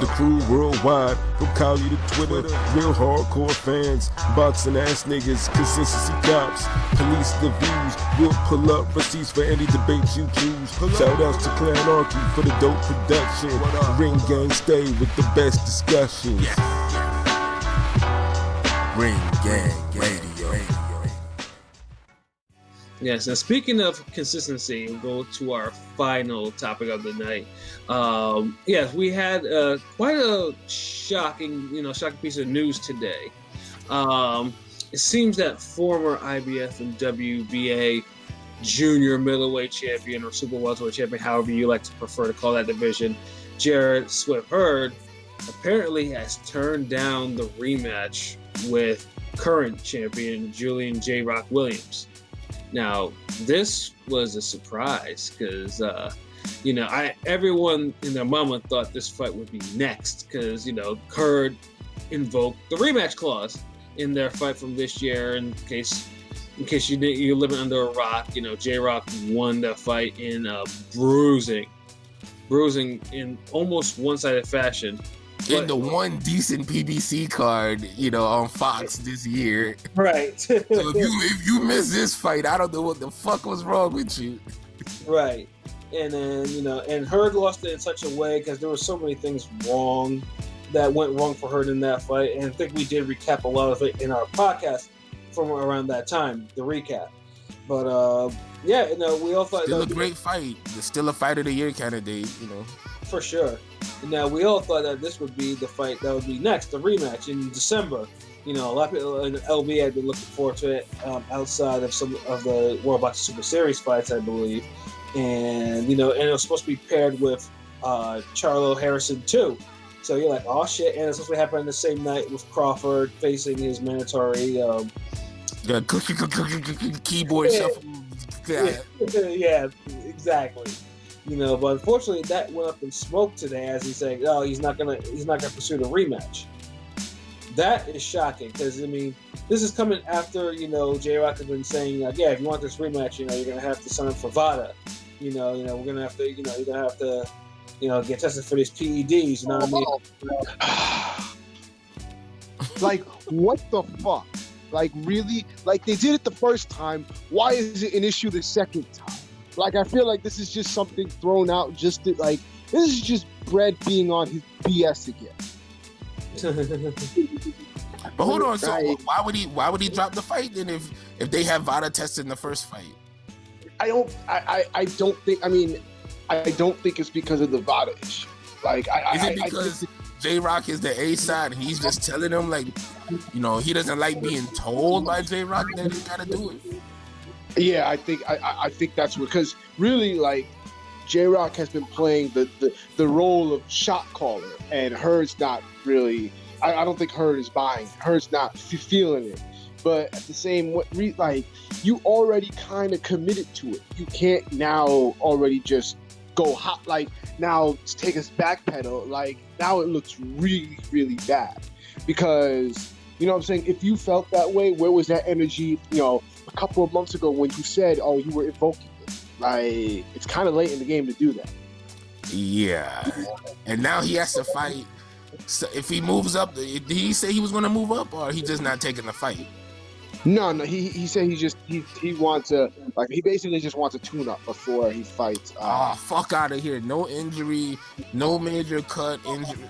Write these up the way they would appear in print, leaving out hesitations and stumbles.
The crew worldwide, from Cali to Twitter, real hardcore fans, boxing ass niggas, consistency cops, police the views, we'll pull up receipts for any debate you choose. Shout outs to Clan Archie for the dope production. Ring Gang stay with the best discussions. Ring Gang Radio. Yes, and speaking of consistency, we'll go to our final topic of the night. Yes, we had quite a shocking piece of news today. It seems that former IBF and WBA junior middleweight champion or super welterweight champion, however you like to prefer to call that division, Jarrett Hurd, apparently has turned down the rematch with current champion Julian JRock Williams. Now, this was a surprise because, everyone and their mama thought this fight would be next because, Hurd invoked the rematch clause in their fight from this year. In case you're living under a rock, JRock won the fight in bruising in almost one-sided fashion. In the one decent PBC card, on Fox this year. Right. So if you miss this fight, I don't know what the fuck was wrong with you. Right. And then, and Hurd lost it in such a way because there were so many things wrong that went wrong for Hurd in that fight. And I think we did recap a lot of it in our podcast from around that time, the recap. But, we all thought... Still a great fight. Still a fight of the year candidate, For sure. Now, we all thought that this would be the fight that would be next, the rematch in December. A lot of people in LB had been looking forward to it outside of some of the World Boxing Super Series fights, I believe. And, and it was supposed to be paired with Charlo Harrison, too. So you're like, oh, shit. And it's supposed to happen the same night with Crawford facing his mandatory... keyboard shuffle. Yeah, exactly. But unfortunately, that went up in smoke today as he's saying, "Oh, he's not gonna pursue the rematch." That is shocking because this is coming after JRock has been saying, "Yeah, if you want this rematch, you're gonna have to sign up for VADA. We're gonna have to, you're gonna have to, get tested for these PEDs." You know what I mean? Like, what the fuck? Like, really? Like, they did it the first time. Why is it an issue the second time? Like, I feel like this is just something thrown out just to, this is just Brett being on his BS again. But hold on, so why would he drop the fight then if they have VADA tested in the first fight? I don't think it's because of the VADA issue. Is it because JRock is the A side and he's just telling him he doesn't like being told by JRock that he gotta do it? Yeah, I think that's because really, JRock has been playing the role of shot caller, and Hurd's not really. I don't think Hurd is buying. Hurd's not feeling it. But at the same, you already kind of committed to it. You can't now already just go hot. Now take us backpedal. Now it looks really, really bad because you know what I'm saying. If you felt that way, where was that energy? A couple of months ago when you said, "Oh, you were invoking it." It's kind of late in the game to do that. Yeah, and now he has to fight. So if he moves up, did he say he was going to move up, or he just not taking the fight? No. He said he wants to he basically just wants a tune-up before he fights. Fuck out of here! No injury, no major cut injury.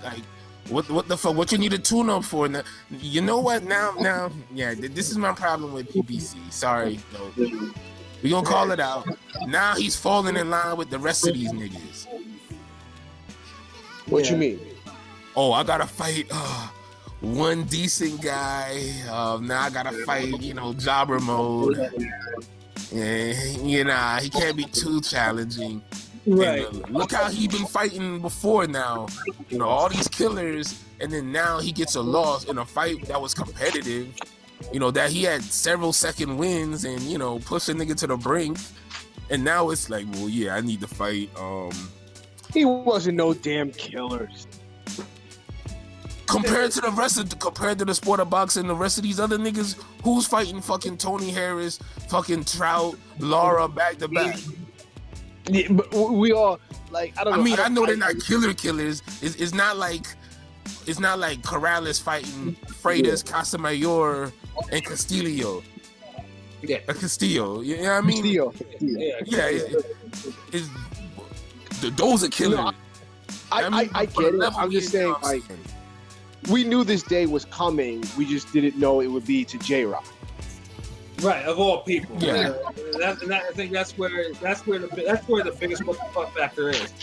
What the fuck? What you need a tune-up for? Now, you know what? Now, yeah, this is my problem with PBC. Sorry, no. We gonna call it out. Now he's falling in line with the rest of these niggas. What you mean? Oh, I gotta fight one decent guy. Now I gotta fight, jobber mode. Yeah, he can't be too challenging. Right. And, look how he been fighting before now. All these killers, and then now he gets a loss in a fight that was competitive. That he had several second wins and, push a nigga to the brink. And now it's like, well, yeah, I need to fight. He wasn't no damn killers. Compared to the sport of boxing, the rest of these other niggas, who's fighting fucking Tony Harris, fucking Trout, Lara back to back? Yeah, but we all I don't know. I know they're not killers. It's not like it's not like Corrales fighting Freitas, Casamayor, and Castillo. Yeah, Castillo. You know what I mean? Castillo. It's those are killers. No, I get it. I'm just saying, like, we knew this day was coming. We just didn't know it would be to JRock. right. Of all people. Yeah. I think that's where the biggest what the fuck factor is.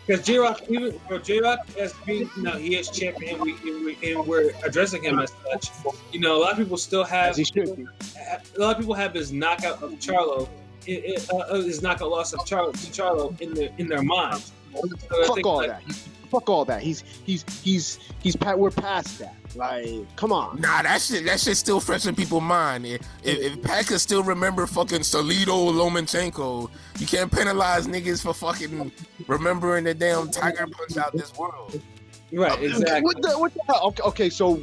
Because JRock as being, he is champion, and we're addressing him as such. A lot of people still have. As he should be. A lot of people have his knockout of Charlo, his knockout loss of Charlo in their minds. So Fuck all that. Fuck all that. We're past that. Like, come on. Nah, that shit still fresh in people's mind. If Pat could still remember fucking Salido Lomachenko, you can't penalize niggas for fucking remembering the damn Tiger Punch out this world. Right, exactly. What the hell? Okay, so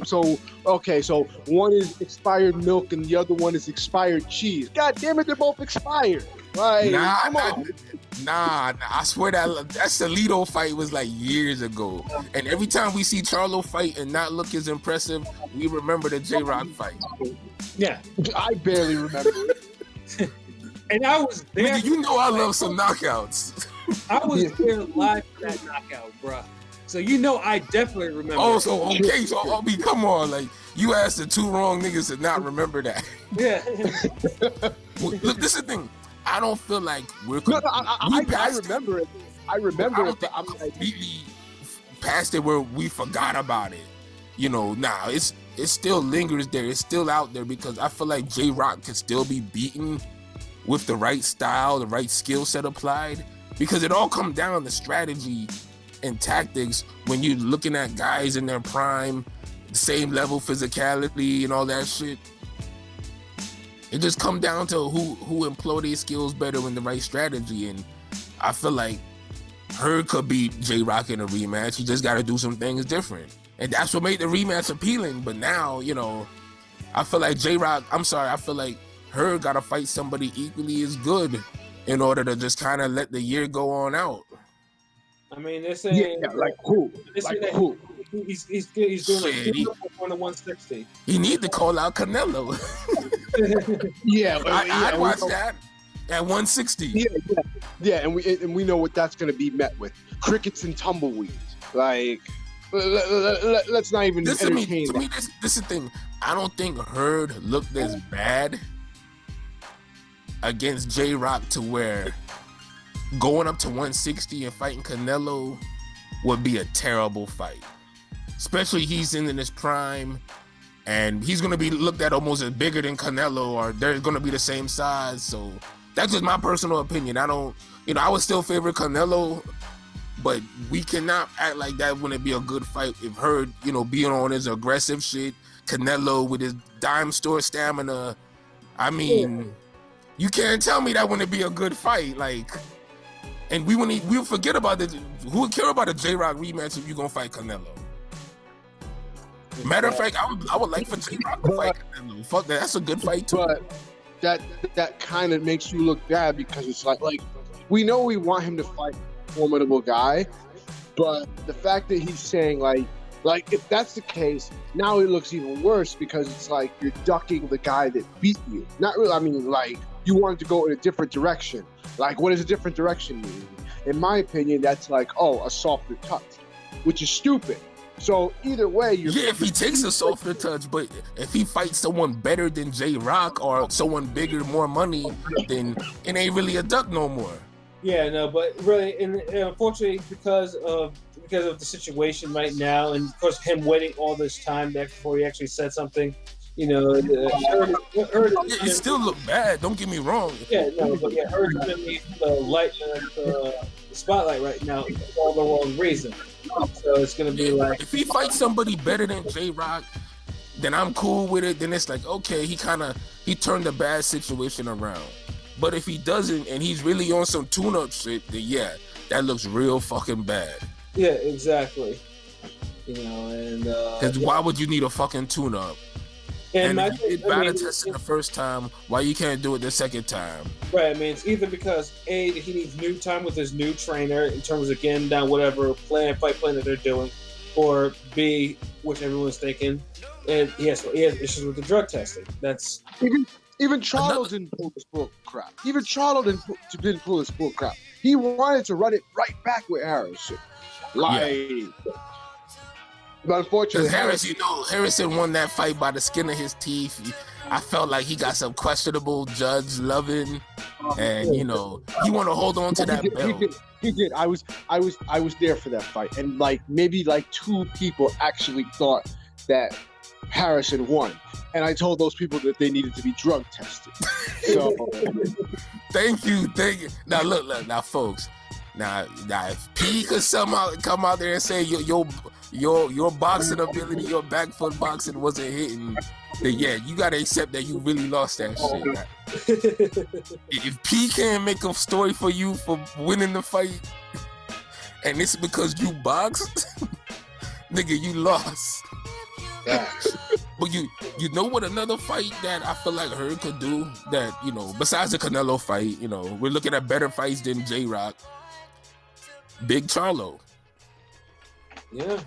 one is expired milk and the other one is expired cheese. God damn it, they're both expired. Like, come on. Nah, I swear that Salido fight was like years ago. And every time we see Charlo fight and not look as impressive, we remember the JRock fight. Yeah. I barely remember it. And I was there. Nigga, I love some knockouts. I was there live for that knockout, bruh. So I definitely remember. Oh, so okay, so come on, like you asked the two wrong niggas to not remember that. Yeah. Look, this is the thing. I don't feel like we're. No, I remember it. I remember it, but I'm like completely past it where we forgot about it. It still lingers there. It's still out there because I feel like JRock can still be beaten with the right style, the right skill set applied. Because it all comes down to strategy and tactics when you're looking at guys in their prime, same level physicality and all that shit. It just come down to who employ their skills better in the right strategy. And I feel like Hurd could beat JRock in a rematch. He just got to do some things different. And that's what made the rematch appealing. But now, I feel like I feel like Hurd got to fight somebody equally as good in order to just kind of let the year go on out. I mean, they're saying... Yeah, like who? He's doing a 160. He need to call out Canelo. Yeah, I'd watch that at 160. Yeah, and we know what that's going to be met with: crickets and tumbleweeds. Like, let's not even entertain that. To me, this is the thing. I don't think Hurd looked as bad against JRock to where going up to 160 and fighting Canelo would be a terrible fight. Especially he's in his prime and he's going to be looked at almost as bigger than Canelo, or they're going to be the same size. So that's just my personal opinion. I would still favor Canelo, but we cannot act like that wouldn't be a good fight if Hurd, being on his aggressive shit, Canelo with his dime store stamina. I mean, you can't tell me that wouldn't be a good fight. Like, and we'll forget about it. Who would care about a JRock rematch if you're gonna fight Canelo? Matter of fact, I would like for JRock to fight Canelo. Fuck that, that's a good fight too. But that kind of makes you look bad because it's like we know we want him to fight a formidable guy, but the fact that he's saying like if that's the case, now it looks even worse because it's like you're ducking the guy that beat you. Not really. I mean, like you wanted to go in a different direction. Like, what does a different direction mean? In my opinion, that's like, a softer touch, which is stupid. So either way, if he takes a softer touch, but if he fights someone better than JRock or someone bigger, more money, then it ain't really a duck no more. Yeah, no, but really, and unfortunately, because of the situation right now, and of course him waiting all this time back before he actually said something, it still look bad. Don't get me wrong. Yeah, no, but Hurd's gonna need the spotlight right now for all the wrong reasons. So it's gonna be like if he fights somebody better than JRock, then I'm cool with it. Then it's like okay, he turned a bad situation around. But if he doesn't and he's really on some tune-up shit, then that looks real fucking bad. Yeah, exactly. And because why would you need a fucking tune-up? And if you did battle testing the first time, why you can't do it the second time? Right, I mean, it's either because A, he needs new time with his new trainer in terms of getting down whatever fight plan that they're doing, or B, which everyone's thinking, and he has issues with the drug testing. That's even Charlo didn't pull this bull crap. Even Charlo didn't pull this bull crap. He wanted to run it right back with Harrison. But unfortunately, Harrison won that fight by the skin of his teeth. I felt like he got some questionable judge loving, and he want to hold on to that belt. He did. I was there for that fight, and maybe 2 people actually thought that Harrison won, and I told those people that they needed to be drug tested. So, thank you. Now look, folks. Now, if P could somehow come out there and say your boxing ability, your back foot boxing wasn't hitting, then yeah, you gotta accept that you really lost that shit. If P can't make a story for you for winning the fight, and it's because you boxed, nigga, you lost. Yeah. But you know what another fight that I feel like Hurd could do that, besides the Canelo fight, we're looking at better fights than JRock. Big Charlo. Yeah.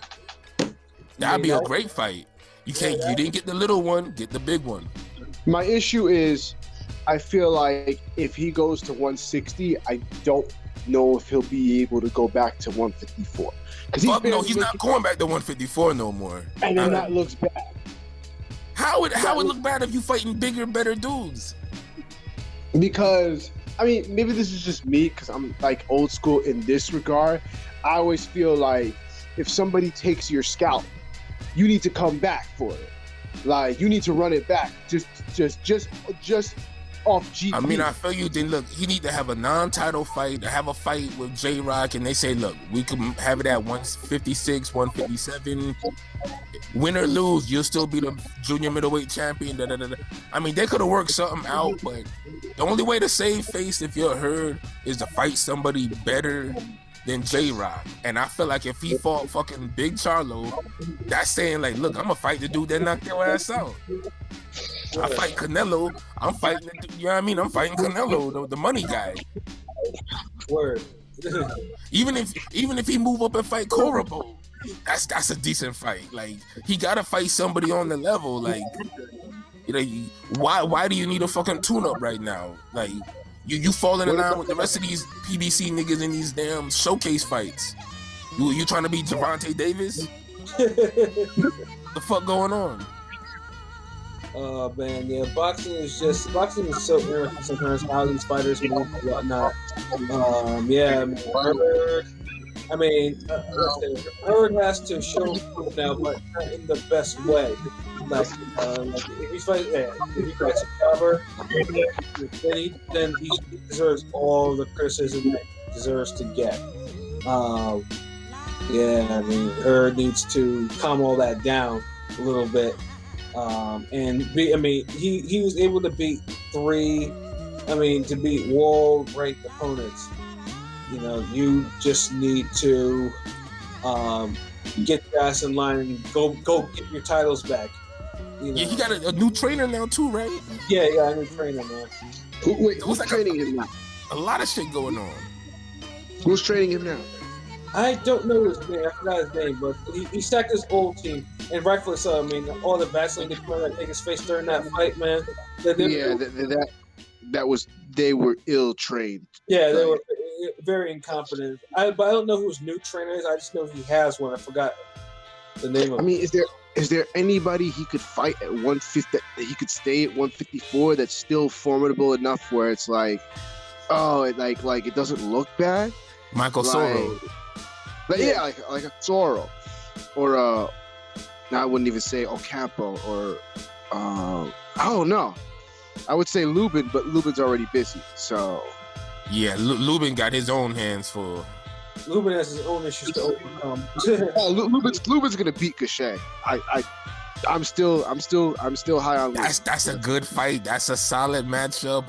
That'd be a great fight. You didn't get the little one, get the big one. My issue is, I feel like if he goes to 160, I don't know if he'll be able to go back to 154. Because he's not going back to 154 no more. And then that looks bad. How would it look bad if you fighting bigger, better dudes? Because maybe this is just me because I'm old school in this regard. I always feel like if somebody takes your scalp, you need to come back for it. You need to run it back. Just off GP. I feel you. Then look, you need to have a non-title fight, have a fight with JRock, and they say, look, we can have it at 156, 157. Win or lose, you'll still be the junior middleweight champion. They could have worked something out, but the only way to save face if you're Hurd is to fight somebody better than JRock. And I feel like if he fought fucking Big Charlo, that's saying look, I'm gonna fight the dude that knocked your ass out. I fight Canelo. I'm fighting. I'm fighting Canelo, the money guy. Word. even if he move up and fight Corabo, that's a decent fight. He gotta fight somebody on the level. Why do you need a fucking tune-up right now? You falling in line with the rest of these PBC niggas in these damn showcase fights. You trying to be Javante Davis? The fuck going on? Oh man, yeah, boxing is so interesting sometimes, how these fighters move and whatnot. Hurd has to show now, but not in the best way. If he fights a jobber, then he deserves all the criticism that he deserves to get. Hurd needs to calm all that down a little bit. He was able to beat world ranked opponents. You just need to get your ass in line and go get your titles back. Yeah, he got a new trainer now too, right? Yeah, a new trainer, man. Who's training him now? A lot of shit going on. Who's training him now? I don't know his name. I forgot his name, but he stacked his old team, and rightfully so. All the Vaseline that take his face during that fight, man. They were ill trained. Yeah, they were very incompetent. But I don't know who his new trainer is. I just know he has one. I forgot the name of it. Is there anybody he could fight at 150 that he could stay at 154 that's still formidable enough where it's it doesn't look bad? Michael Soro. Like a Soro, or I wouldn't even say Ocampo, or I would say Lubin, but Lubin's already busy. So yeah, Lubin got his own hands full. Lubin has his own issues to overcome. Lubin's gonna beat Gachet. I'm still high on Lubin. That's a good fight. That's a solid matchup.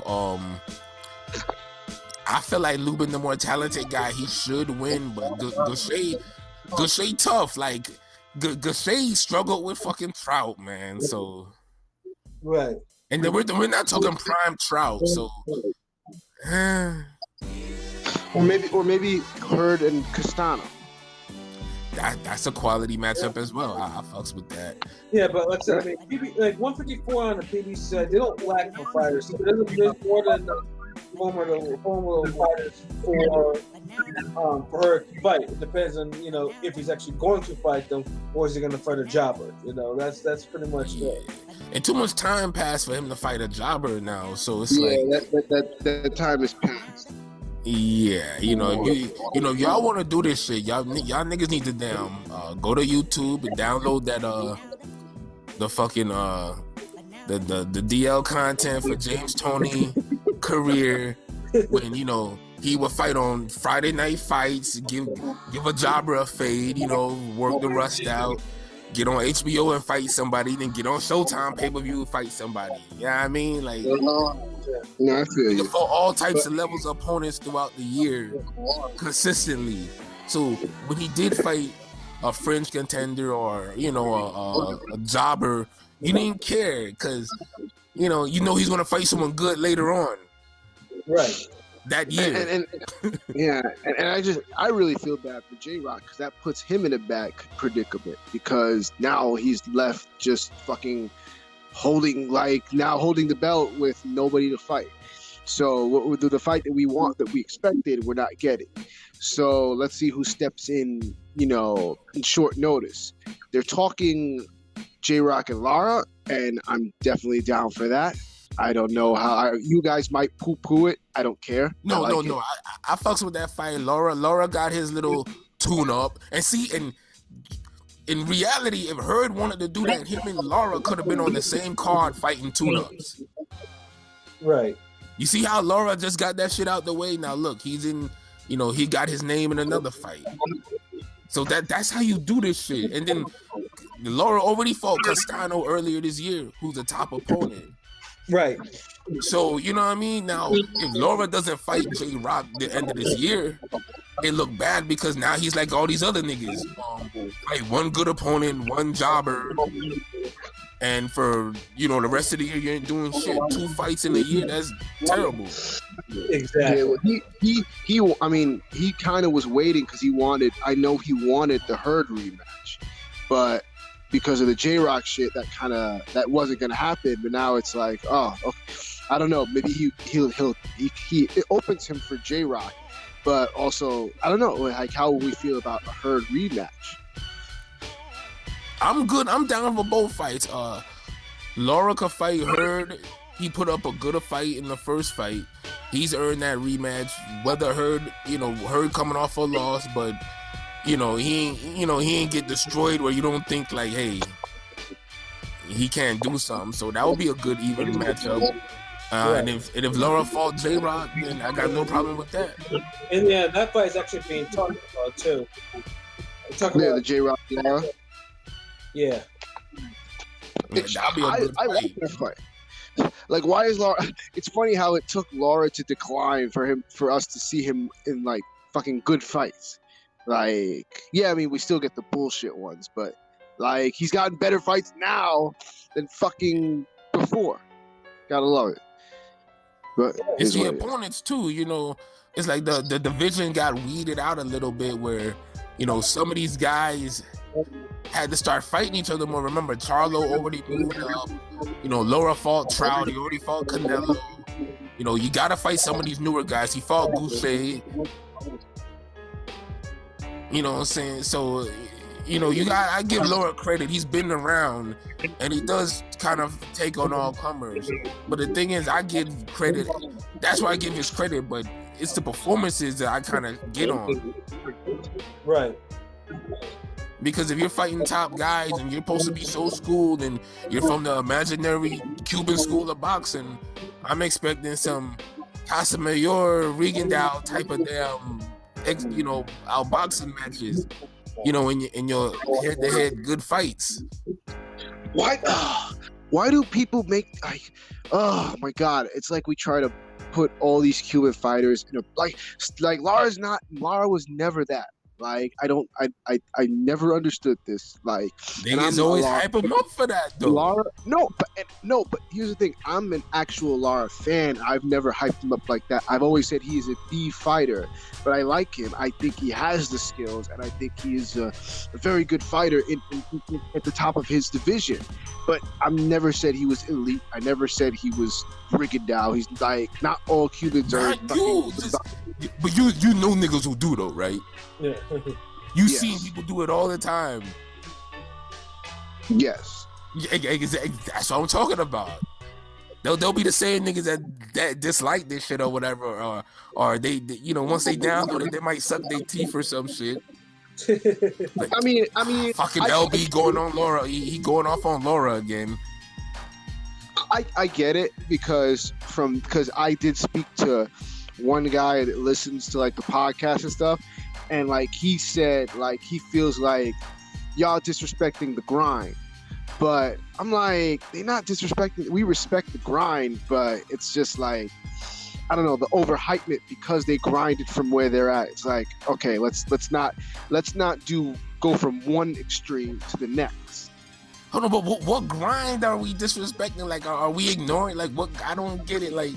I feel like Lubin, the more talented guy, he should win, but Gachet tough. Gachet struggled with fucking Trout, man. So right. And then we're not talking prime Trout, so or maybe Hurd and Castano. that's a quality matchup as well. I fucks with that. Yeah, but like I said, I mean, like 154 on the PBC side, they don't lack for fighters. So there's more than formidable fighters for her to fight. It depends on if he's actually going to fight them or is he going to fight a jobber. That's pretty much it. And too much time passed for him to fight a jobber now, so it's that time is passed. Yeah, if y'all want to do this shit, y'all niggas need to go to YouTube and download that the fucking the DL content for James Toney career when he would fight on Friday night fights, give a jobber a fade, work the rust out, get on HBO and fight somebody, then get on Showtime pay-per-view and fight somebody. You know what I mean? Like, no, I feel you. For all types of levels of opponents throughout the year, consistently. So when he did fight a fringe contender or a jobber, you didn't care because he's gonna fight someone good later on. Right. That year. And I really feel bad for JRock because that puts him in a bad predicament because now he's left just fucking holding the belt with nobody to fight. So the fight that we expected, we're not getting. So let's see who steps in, in short notice. They're talking JRock and Lara, and I'm definitely down for that. I don't know how you guys might poo-poo it. I don't care. No. I fucks with that fight. Lara got his little tune-up. And see, in reality, if Hurd wanted to do that, him and Lara could have been on the same card fighting tune-ups. Right. You see how Lara just got that shit out the way? Now look, he's in, he got his name in another fight. So that's how you do this shit. And then Lara already fought Castano earlier this year, who's a top opponent. Right. So, you know what I mean? Now, if Lara doesn't fight JRock the end of this year, it look bad because now he's like all these other niggas. Like one good opponent, one jobber. And for, the rest of the year, you ain't doing shit. 2 fights in a year, that's terrible. Exactly. Yeah, well, he kind of was waiting because he wanted the Hurd rematch. But because of the JRock shit, that wasn't gonna happen. But now it's like, oh, okay. I don't know. Maybe he it opens him for JRock, but also I don't know. Like, how will we feel about a Hurd rematch? I'm good. I'm down for both fights. Lara could fight Hurd. He put up a good fight in the first fight. He's earned that rematch. Whether Hurd coming off a loss, but he ain't get destroyed where you don't think like, hey, he can't do something. So that would be a good even matchup. And if Lara fought JRock, then I got no problem with that. And yeah, that fight is actually being talked about too. The JRock Lara. Yeah. That'd be a good I like that fight. Like, why is Lara? It's funny how it took Lara to decline for us to see him in like fucking good fights. Like, yeah, we still get the bullshit ones, but like he's gotten better fights now than fucking before. Gotta love it. But it's the opponents too, It's like the division got weeded out a little bit where, some of these guys had to start fighting each other more. Remember, Charlo already moved up. Lara fought Trout. He already fought Canelo. You gotta fight some of these newer guys. He fought Goucher. You know what I'm saying? So, I give Lara credit. He's been around, and he does kind of take on all comers. But the thing is, I give credit. That's why I give his credit, but it's the performances that I kind of get on. Right. Because if you're fighting top guys and you're supposed to be so schooled and you're from the imaginary Cuban school of boxing, I'm expecting some Casa Mayor, Regendow type of damn, outboxing matches, in your head-to-head good fights. Why do people make like? Oh my God! It's like we try to put all these Cuban fighters in a like Lara was never that. Like, I never understood this. Like, and Niggas I'm always Lara, hype him up for that though. Lara, no, but here's the thing. I'm an actual Lara fan. I've never hyped him up like that. I've always said he's a B fighter, but I like him. I think he has the skills, and I think he is a very good fighter at the top of his division. But I've never said he was elite. I never said he was Rigondeaux. He's like, not all Cubans are. Not you, but you know niggas who do though, right? Yeah. You Yes. seen people do it all the time. Yes. That's what I'm talking about. They'll be the same niggas that dislike this shit or whatever, or they you know, once they download it, they might suck their teeth or some shit. Like, I mean, fucking LB going on Laura. He going off on Laura again. I get it because I did speak to one guy that listens to like the podcast and stuff, and like he said like he feels like y'all disrespecting the grind. But I'm like, they're not disrespecting. We respect the grind, but it's just like, I don't know, the overhypement because they grinded from where they're at. It's like, okay, let's not go from one extreme to the next. Hold on, but what grind are we disrespecting? Like, are we ignoring? Like, what? I don't get it. Like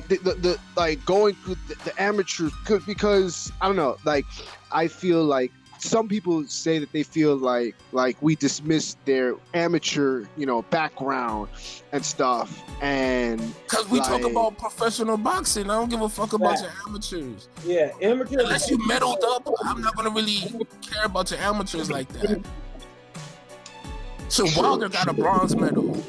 the like going through the amateurs, because I don't know. Like, I feel like some people say that they feel like we dismiss their amateur, you know, background and stuff, and because we like, talk about professional boxing. I don't give a fuck about your amateurs. Yeah, amateur. Unless you medaled up, I'm not gonna really care about your amateurs like that. So Wilder got a bronze medal.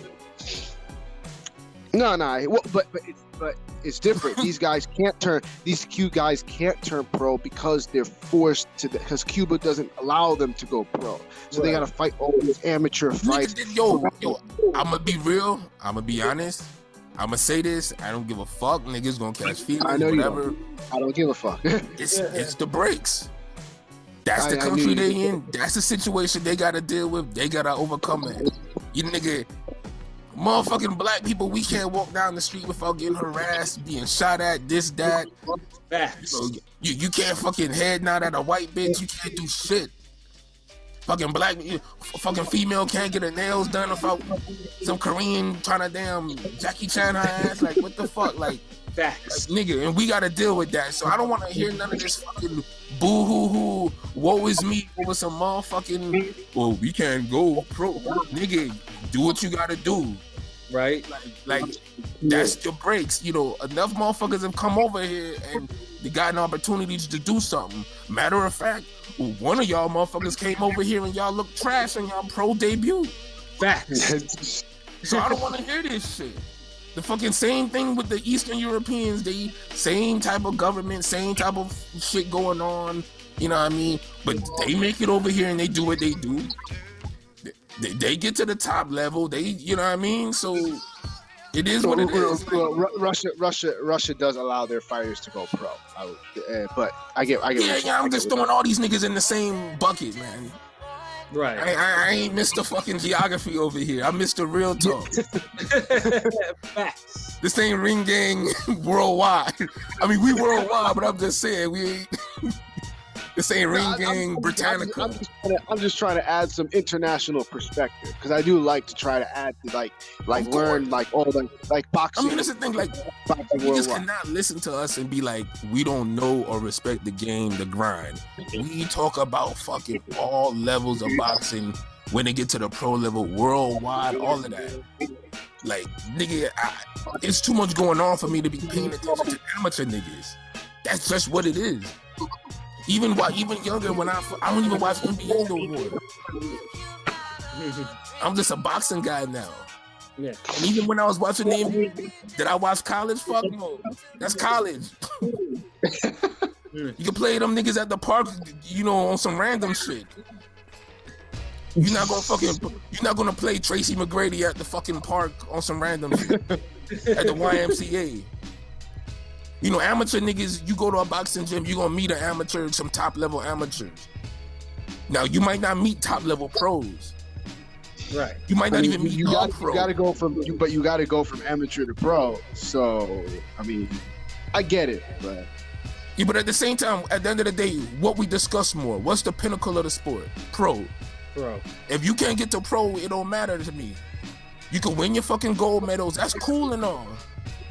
No, well, but it's different. These Q guys can't turn pro because they're forced to, because Cuba doesn't allow them to go pro. So they gotta fight all these amateur fights. Yo, I'm gonna be real. I'm gonna be honest. I'm gonna say this. I don't give a fuck. Niggas gonna catch feelings. I know whatever. you don't. I don't give a fuck. It's the breaks. That's the country they in. That's the situation they gotta deal with. They gotta overcome it. You nigga, motherfucking black people, we can't walk down the street without getting harassed, being shot at, this, that. Facts. You can't fucking head nod at a white bitch. You can't do shit. Fucking fucking female can't get her nails done without some Korean trying to damn Jackie Chan her ass. Like, what the fuck? Like, Facts. nigga, and we gotta deal with that. So I don't want to hear none of this fucking boo hoo hoo, woe is me over some motherfucking, well, we can't go pro. Nigga, do what you gotta do. Right? Like that's your breaks. You know, enough motherfuckers have come over here and they got an opportunity to do something. Matter of fact, one of y'all motherfuckers came over here and y'all look trash on y'all pro debut. Facts. So I don't want to hear this shit. The fucking same thing with the Eastern Europeans. They same type of government, same type of shit going on. You know what I mean? But they make it over here and they do what they do. They get to the top level. They, you know what I mean? So it is what it is. Russia does allow their fighters to go pro. But I get. Yeah. I'm just throwing all these niggas in the same bucket, man. Right. I ain't Mr. fucking geography over here. I'm Mr. Real Talk. Facts. This ain't Ring Gang worldwide. I mean, we worldwide, but I'm just saying we ain't. This ain't Ring Gang Britannica. I'm just trying to add some international perspective because I do like to try to add to like learn like all the like boxing. I mean, that's the thing. Like, you just cannot listen to us and be like, we don't know or respect the game, the grind. We talk about fucking all levels of boxing when they get to the pro level, worldwide, all of that. Like, nigga, it's too much going on for me to be paying attention to amateur niggas. That's just what it is. Even younger, when I don't even watch NBA no more. I'm just a boxing guy now. Yeah. And even when I was watching the NBA, did I watch college? Fuck no. That's college. You can play them niggas at the park, you know, on some random shit. You're not gonna play Tracy McGrady at the fucking park on some random shit at the YMCA. You know, amateur niggas, you go to a boxing gym, you're gonna meet an amateur, some top level amateurs. Now, you might not meet top level pros. Right. You might not even meet pro. You gotta go from amateur to pro. So, I mean, I get it, but Yeah, but at the same time, at the end of the day, what we discuss more? What's the pinnacle of the sport? Pro. If you can't get to pro, it don't matter to me. You can win your fucking gold medals. That's cool and all.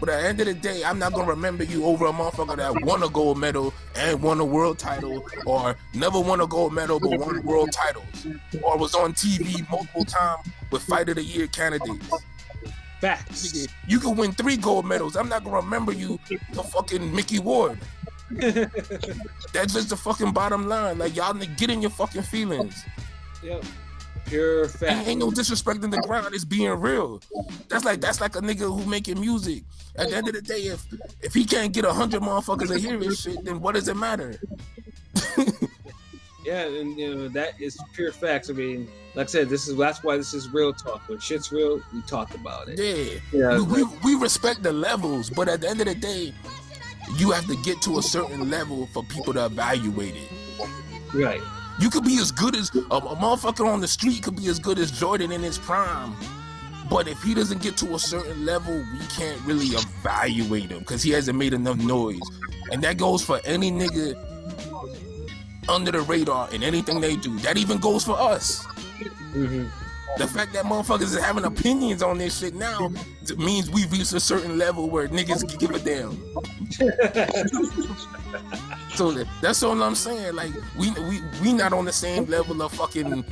But at the end of the day, I'm not gonna remember you over a motherfucker that won a gold medal and won a world title, or never won a gold medal but won world titles, or was on TV multiple times with Fight of the Year candidates. Facts. You can win 3 gold medals. I'm not gonna remember you for fucking Mickey Ward. That's just the fucking bottom line. Like, y'all get in your fucking feelings. Yep. Pure fact. Ain't no disrespecting the ground. It's being real. That's like a nigga who making music. At the end of the day, if he can't get 100 motherfuckers to hear his shit, then what does it matter? Yeah, and you know that is pure facts. I mean, like I said, that's why this is real talk. When shit's real, we talk about it. Yeah. We respect the levels, but at the end of the day, you have to get to a certain level for people to evaluate it. Right. You could be as good as a motherfucker on the street could be as good as Jordan in his prime. But if he doesn't get to a certain level, we can't really evaluate him because he hasn't made enough noise. And that goes for any nigga under the radar in anything they do. That even goes for us. Mm-hmm. The fact that motherfuckers is having opinions on this shit now means we've reached a certain level where niggas can give a damn. So that's all I'm saying. Like, we not on the same level of fucking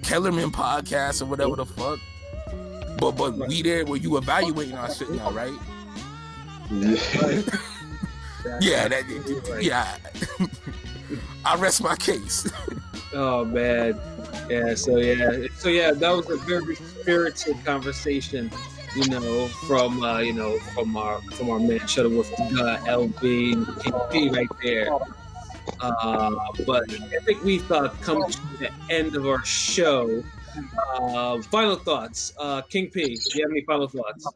Kellerman podcast or whatever the fuck. But we there where you evaluating our shit now, right? Yeah. I rest my case. Oh man, so that was a very spirited conversation, you know, from our man Shutterworth da Gawd, LB, and KP right there. But I think we've come to the end of our show. Final thoughts, King P. Do you have any final thoughts?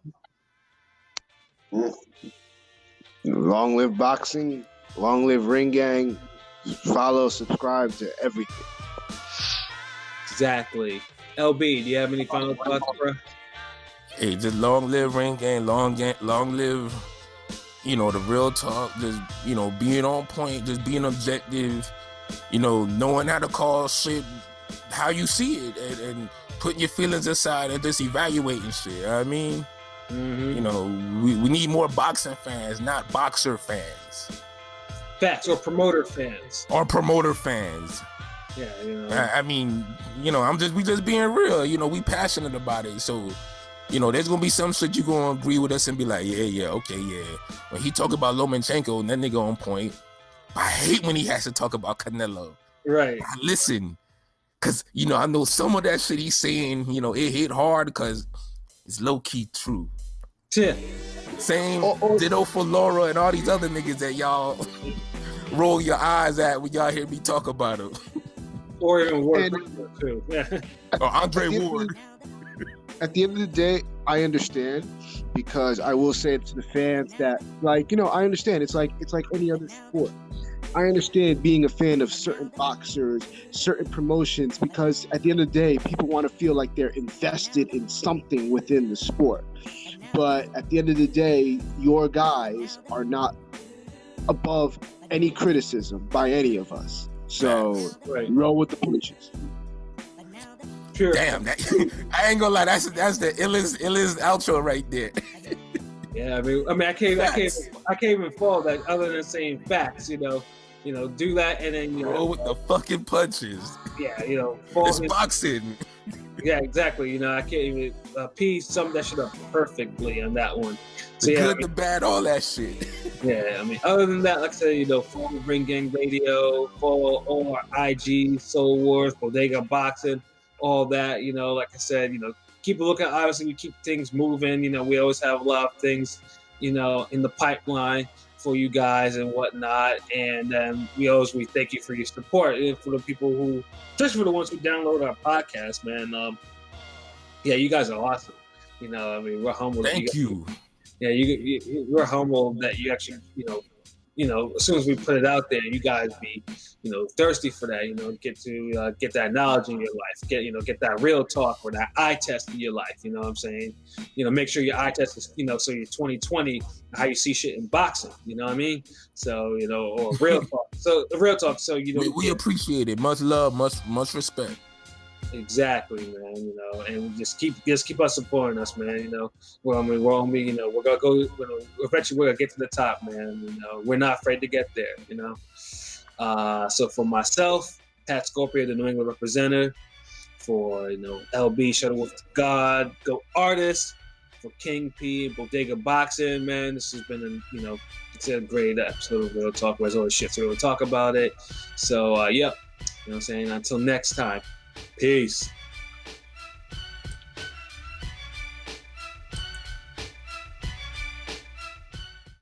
Long live boxing. Long live Ring Gang. Follow, subscribe to everything. Exactly. LB, do you have any final thoughts, bro? Hey, just long live Ring Gang, long live, you know, the real talk, just, you know, being on point, just being objective, you know, knowing how to call shit how you see it, and putting your feelings aside and just evaluating shit. You know what I mean? Mm-hmm. You know, we need more boxing fans, not boxer fans. Facts, or promoter fans. Yeah, you know. I mean, you know, we just being real. You know, we passionate about it. So, you know, there's gonna be some shit you gonna agree with us and be like, okay. When he talk about Lomachenko, and that nigga on point. I hate when he has to talk about Canelo. Right. Listen, cause you know, I know some of that shit he's saying, you know, it hit hard because it's low key true. Yeah. Same ditto for Laura and all these other niggas that y'all roll your eyes at when y'all hear me talk about him. Or even Ward too. Yeah. Or Andre Ward. At the end of the day, I understand, because I will say to the fans that, like, you know, I understand. It's like any other sport. I understand being a fan of certain boxers, certain promotions, because at the end of the day, people want to feel like they're invested in something within the sport. But at the end of the day, your guys are not above any criticism by any of us. So roll with the punches. Sure. Damn, that, I ain't gonna lie, that's the illest outro right there. Yeah, I mean, I can't even follow that other than saying facts. You know, do that and then roll with the fucking punches. Yeah, you know, it's boxing. Yeah, exactly. You know, I can't even sum that shit up perfectly on that one. So, the good, the bad, all that shit. Yeah, I mean, other than that, like I said, you know, follow Ring Gang Radio, follow all our IG, Soul Wars, Bodega Boxing, all that. You know, like I said, you know, keep a look at. Obviously, we keep things moving. You know, we always have a lot of things, you know, in the pipeline for you guys and whatnot. And we thank you for your support, and for the people who, especially for the ones who download our podcast, man. Yeah, you guys are awesome. You know, I mean, we're humble. Thank you. Yeah, we're humble that you actually, you as soon as we put it out there, you guys be, thirsty for that, get to get that knowledge in your life, get that real talk or that eye test in your life. You know what I'm saying? Make sure your eye test is, so your 2020, how you see shit in boxing. You know what I mean? So, or real talk. So the real talk. So, we appreciate it. Much love, much respect. Exactly, man. And just keep us supporting us, man. We're gonna go. Eventually, we're gonna get to the top, man. We're not afraid to get there. So for myself, Patscorpio, the New England representative, for LB Shutterworth da Gawd, Go Artist, for King P, Bodega Boxing, man. This has been it's a great episode of Real Talk. There's always shit to really talk about it. So yep, you know what I'm saying. Until next time. Peace.